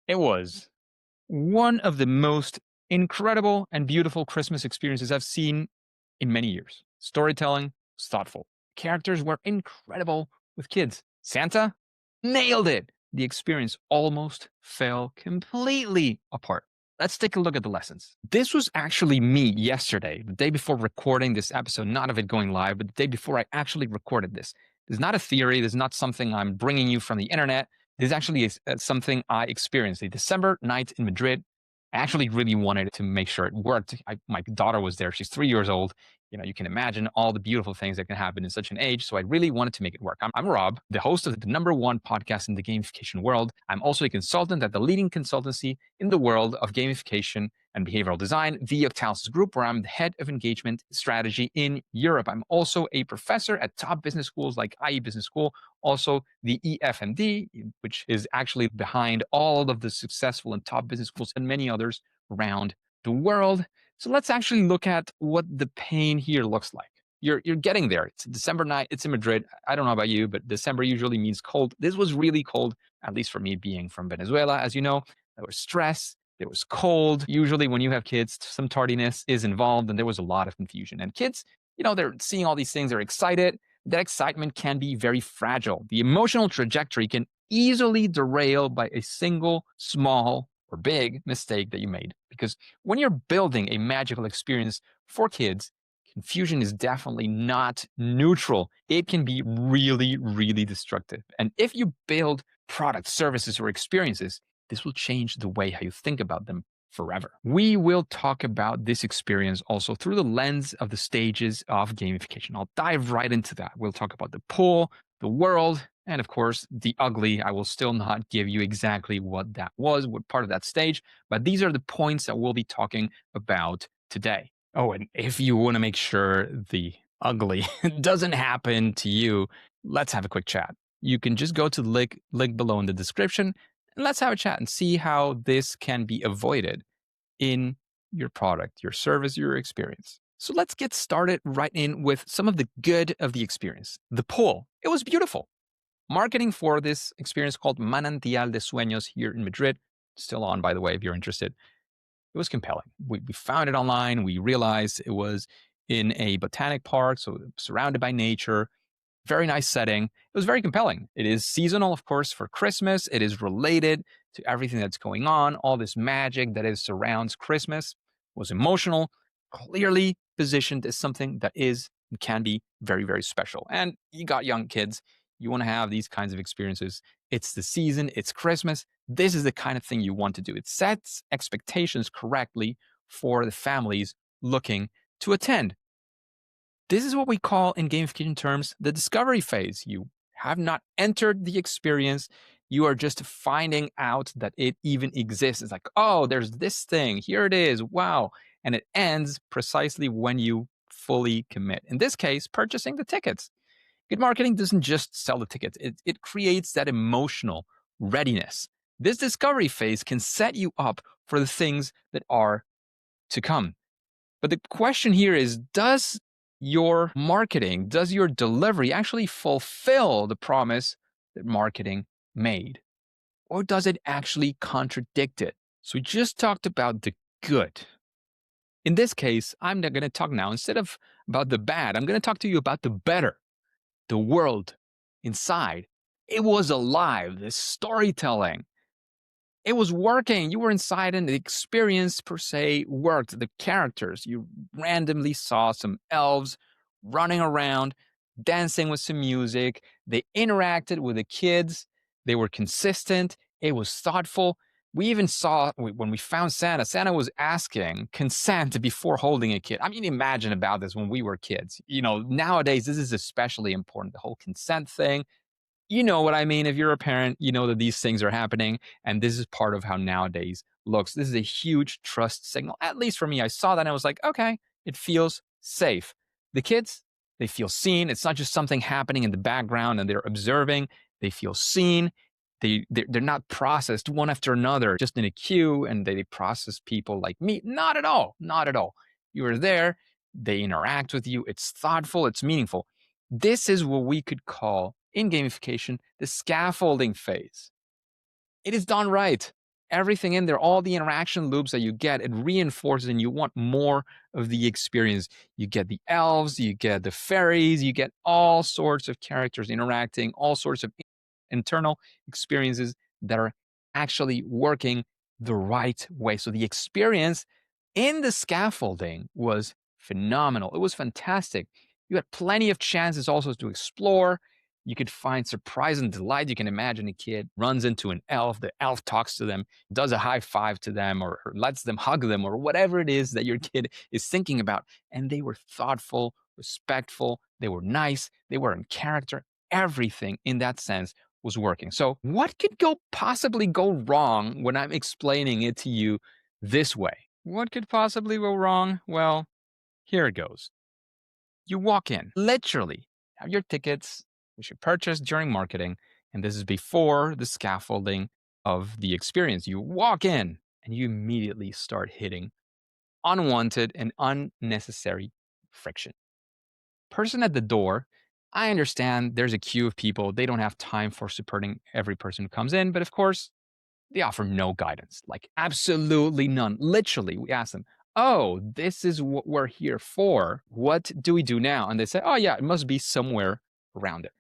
It was one of the most incredible and beautiful Christmas experiences I've seen in many years. Storytelling was thoughtful. Characters were incredible with kids. Santa nailed it. The experience almost fell completely apart. Let's take a look at the lessons. This was actually me yesterday, the day before recording this episode, not of it going live, but the day before I actually recorded this. This is not a theory. This is not something I'm bringing you from the internet. This actually is something I experienced. A December night in Madrid. I actually really wanted to make sure it worked. My daughter was there. She's 3 years old. You can imagine all the beautiful things that can happen in such an age. So I really wanted to make it work. I'm Rob, the host of the number one podcast in the gamification world. I'm also a consultant at the leading consultancy in the world of gamification and behavioral design, the Octalysis Group, where I'm the head of engagement strategy in Europe. I'm also a professor at top business schools like IE Business School, also the EFMD, which is actually behind all of the successful and top business schools and many others around the world. So let's actually look at what the pain here looks like. You're getting there. It's a December night. It's in Madrid. I don't know about you, but December usually means cold. This was really cold, at least for me being from Venezuela. As you know, there was stress. There was cold. Usually when you have kids, some tardiness is involved, and there was a lot of confusion. And kids, they're seeing all these things. They're excited. That excitement can be very fragile. The emotional trajectory can easily derail by a single small or big mistake that you made. Because when you're building a magical experience for kids, confusion is definitely not neutral. It can be really, really destructive. And if you build products, services, or experiences, this will change the way how you think about them forever. We will talk about this experience also through the lens of the stages of gamification. I'll dive right into that. We'll talk about the pull, the world, and of course, the ugly. I will still not give you exactly what that was, what part of that stage, but these are the points that we'll be talking about today. Oh, and if you want to make sure the ugly doesn't happen to you, let's have a quick chat. You can just go to the link below in the description and let's have a chat and see how this can be avoided in your product, your service, your experience. So let's get started right in with some of the good of the experience. The pull, it was beautiful. Marketing for this experience called Manantial de Sueños here in Madrid, still on, by the way, if you're interested. It was compelling. We found it online. We realized it was in a botanic park, so surrounded by nature. Very nice setting. It was very compelling. It is seasonal, of course, for Christmas. It is related to everything that's going on. All this magic that surrounds Christmas was emotional, clearly positioned as something that is and can be very, very special. And you got young kids. You want to have these kinds of experiences. It's the season. It's Christmas. This is the kind of thing you want to do. It sets expectations correctly for the families looking to attend. This is what we call in gamification terms the discovery phase. You have not entered the experience. You are just finding out that it even exists. It's like, oh, there's this thing. Here it is. Wow. And it ends precisely when you fully commit. In this case, purchasing the tickets. Good marketing doesn't just sell the tickets. It creates that emotional readiness. This discovery phase can set you up for the things that are to come. But the question here is, does your marketing, does your delivery actually fulfill the promise that marketing made? Or does it actually contradict it? So we just talked about the good. In this case, I'm not going to talk now, instead of about the bad, I'm going to talk to you about the better, the world inside. It was alive, this storytelling. It was working. You were inside and the experience per se worked. The characters, you randomly saw some elves running around, dancing with some music. They interacted with the kids. They were consistent. It was thoughtful. We even saw when we found Santa, Santa was asking consent before holding a kid. I mean, imagine about this when we were kids. Nowadays, this is especially important, the whole consent thing. You know what I mean. If you're a parent, you know that these things are happening. And this is part of how nowadays looks. This is a huge trust signal. At least for me, I saw that and I was like, okay, it feels safe. The kids, they feel seen. It's not just something happening in the background and they're observing. They feel seen. They're not processed one after another, just in a queue, and they process people like me. Not at all. Not at all. You are there. They interact with you. It's thoughtful. It's meaningful. This is what we could call in gamification the scaffolding phase. It is done right. everything in there, all the interaction loops that you get, it reinforces and you want more of the experience. You get the elves, you get the fairies, you get all sorts of characters interacting, all sorts of internal experiences that are actually working the right way. So the experience in the scaffolding was phenomenal. It was fantastic. You had plenty of chances also to explore. You could find surprise and delight. You can imagine a kid runs into an elf, the elf talks to them, does a high five to them, or lets them hug them, or whatever it is that your kid is thinking about. And they were thoughtful, respectful, they were nice, they were in character. Everything in that sense was working. So, what could possibly go wrong when I'm explaining it to you this way? What could possibly go wrong? Well, here it goes. You walk in, literally, have your tickets, which you purchased during marketing, and this is before the scaffolding of the experience. You walk in and you immediately start hitting unwanted and unnecessary friction. Person at the door, I understand there's a queue of people. They don't have time for supporting every person who comes in, but of course, they offer no guidance, like absolutely none. Literally, we ask them, "Oh, this is what we're here for. What do we do now?" And they say, "Oh, yeah, it must be somewhere around it."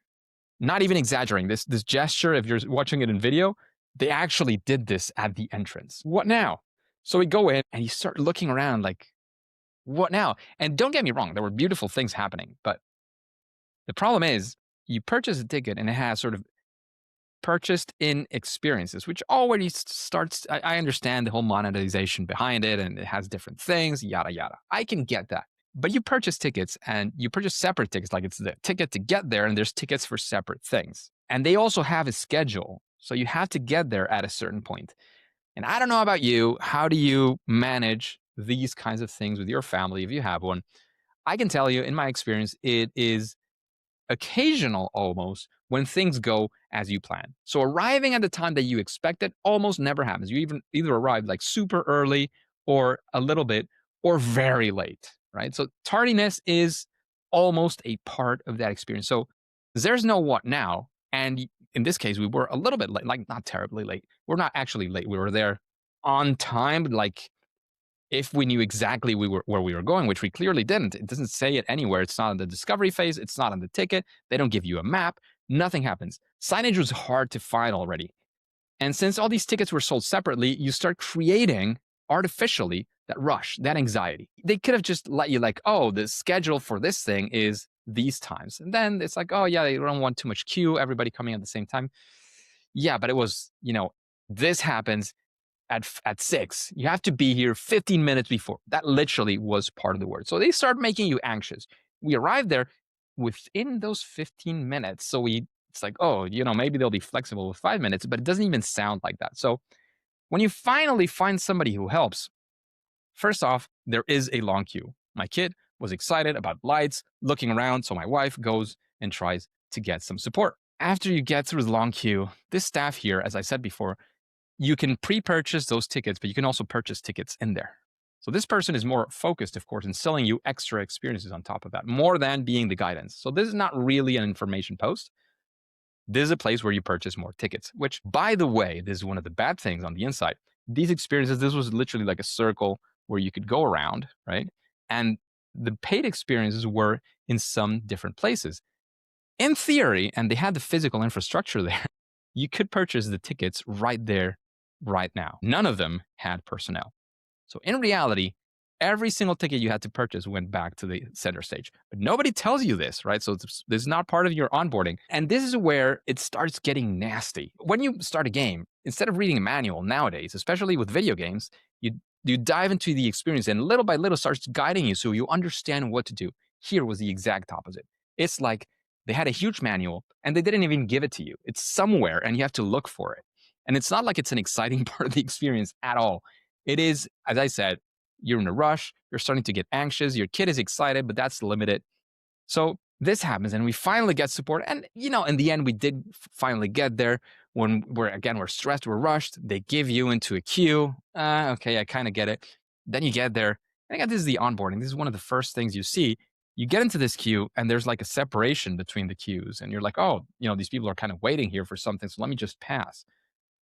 Not even exaggerating. This gesture, if you're watching it in video, they actually did this at the entrance. What now? So we go in and you start looking around like, what now? And don't get me wrong, there were beautiful things happening, but the problem is you purchase a ticket and it has sort of purchased in experiences, which already starts. I understand the whole monetization behind it and it has different things, yada, yada. I can get that. But you purchase tickets and you purchase separate tickets, like it's the ticket to get there and there's tickets for separate things. And they also have a schedule. So you have to get there at a certain point. And I don't know about you. How do you manage these kinds of things with your family if you have one? I can tell you, in my experience, it is occasional almost when things go as you plan. So arriving at the time that you expected almost never happens. You either arrive like super early or a little bit or very late, right? So tardiness is almost a part of that experience. So there's no what now. And in this case, we were a little bit late, like not terribly late. We're not actually late. We were there on time, like if we knew exactly where we were going, which we clearly didn't. It doesn't say it anywhere. It's not in the discovery phase. It's not on the ticket. They don't give you a map. Nothing happens. Signage was hard to find already. And since all these tickets were sold separately, you start creating artificially that rush, that anxiety. They could have just let you like, oh, the schedule for this thing is these times. And then it's like, oh yeah, they don't want too much queue, everybody coming at the same time. Yeah, but it was, this happens at 6. You have to be here 15 minutes before. That literally was part of the word. So they start making you anxious. We arrived there within those 15 minutes. So it's like, oh, maybe they'll be flexible with 5 minutes, but it doesn't even sound like that. So when you finally find somebody who helps, first off, there is a long queue. My kid was excited about lights, looking around. So my wife goes and tries to get some support. After you get through the long queue, this staff here, as I said before, you can pre-purchase those tickets, but you can also purchase tickets in there. So this person is more focused, of course, in selling you extra experiences on top of that, more than being the guidance. So this is not really an information post. This is a place where you purchase more tickets, which, by the way, this is one of the bad things on the inside. These experiences, this was literally like a circle where you could go around, right? And the paid experiences were in some different places. In theory, and they had the physical infrastructure there, you could purchase the tickets right there, right now. None of them had personnel. So in reality, every single ticket you had to purchase went back to the center stage. But nobody tells you this, right? So this is not part of your onboarding. And this is where it starts getting nasty. When you start a game, instead of reading a manual nowadays, especially with video games, you dive into the experience and little by little starts guiding you so you understand what to do. Here was the exact opposite. It's like they had a huge manual and they didn't even give it to you. It's somewhere and you have to look for it. And it's not like it's an exciting part of the experience at all. It is, as I said, you're in a rush, you're starting to get anxious, your kid is excited, but that's limited. So this happens and we finally get support. And, in the end, we did finally get there when we're stressed, we're rushed. They give you into a queue. Okay, I kind of get it. Then you get there. And again, this is the onboarding. This is one of the first things you see. You get into this queue and there's like a separation between the queues. And you're like, oh, these people are kind of waiting here for something. So let me just pass.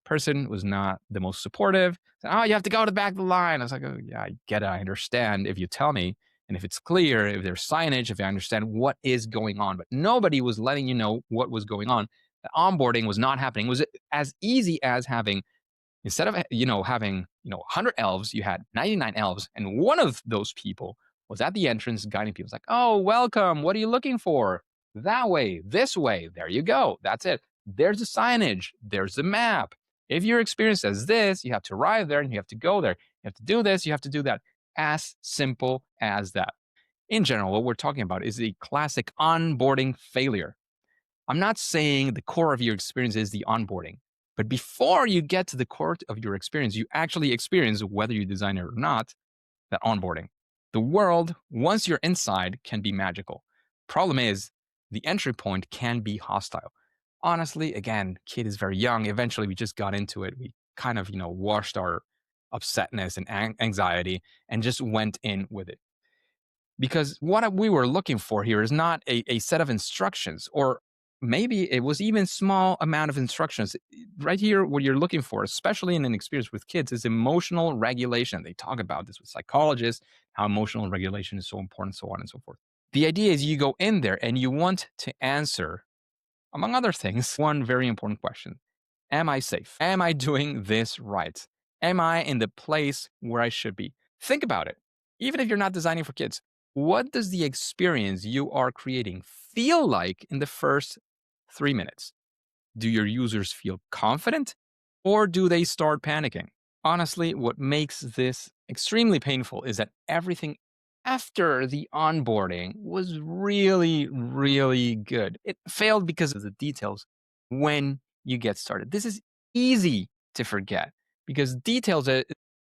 Person was not the most supportive. Said, oh, you have to go to the back of the line. I was like, oh, yeah, I get it. I understand if you tell me. And if it's clear, if there's signage, if I understand what is going on. But nobody was letting you know what was going on. The onboarding was not happening. It was as easy as having, instead of having 100 elves, you had 99 elves, and one of those people was at the entrance guiding people. It's like, oh, welcome. What are you looking for? That way, this way. There you go. That's it. There's the signage. There's the map. If your experience says this, you have to arrive there and you have to go there. You have to do this. You have to do that. As simple as that. In general, what we're talking about is the classic onboarding failure. I'm not saying the core of your experience is the onboarding, but before you get to the core of your experience, you actually experience, whether you design it or not, that onboarding. The world, once you're inside, can be magical. Problem is, the entry point can be hostile. Honestly, again, kid is very young. Eventually, we just got into it. We kind of, washed our upsetness and anxiety and just went in with it. Because what we were looking for here is not a set of instructions, or maybe it was even small amount of instructions. Right here, what you're looking for, especially in an experience with kids, is emotional regulation. They talk about this with psychologists, how emotional regulation is so important, so on and so forth. The idea is you go in there and you want to answer, among other things, one very important question. Am I safe? Am I doing this right? Am I in the place where I should be? Think about it. Even if you're not designing for kids, what does the experience you are creating feel like in the first 3 minutes? Do your users feel confident, or do they start panicking? Honestly, what makes this extremely painful is that everything after the onboarding was really, really good. It failed because of the details when you get started. This is easy to forget because details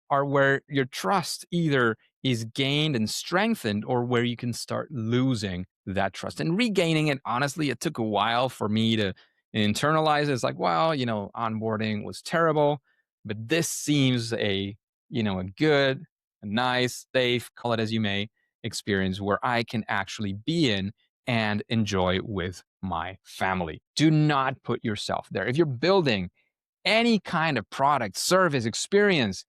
are where your trust either is gained and strengthened or where you can start losing that trust and regaining it. Honestly, it took a while for me to internalize it. It's like, well, onboarding was terrible, but this seems a good, a nice, safe, call it as you may, experience where I can actually be in and enjoy with my family. Do not put yourself there. If you're building any kind of product, service, experience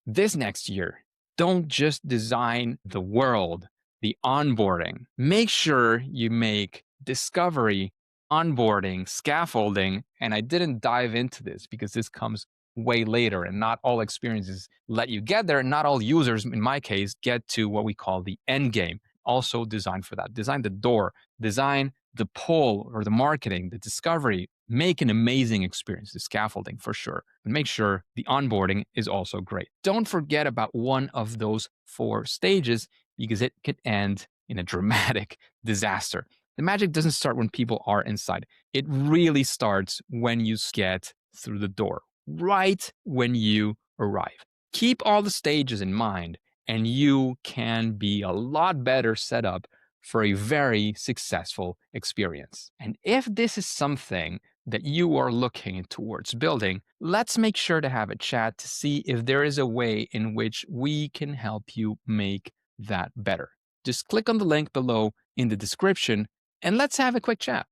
this next year, don't just design the world, the onboarding. Make sure you make discovery, onboarding, scaffolding. And I didn't dive into this because this comes way later and not all experiences let you get there. And not all users, in my case, get to what we call the end game. Also design for that. Design the door, design the pull or the marketing, the discovery. Make an amazing experience, the scaffolding for sure. And make sure the onboarding is also great. Don't forget about one of those 4 stages because it could end in a dramatic disaster. The magic doesn't start when people are inside. It really starts when you get through the door, right when you arrive. Keep all the stages in mind, and you can be a lot better set up for a very successful experience. And if this is something that you are looking towards building, let's make sure to have a chat to see if there is a way in which we can help you make that better. Just click on the link below in the description and let's have a quick chat.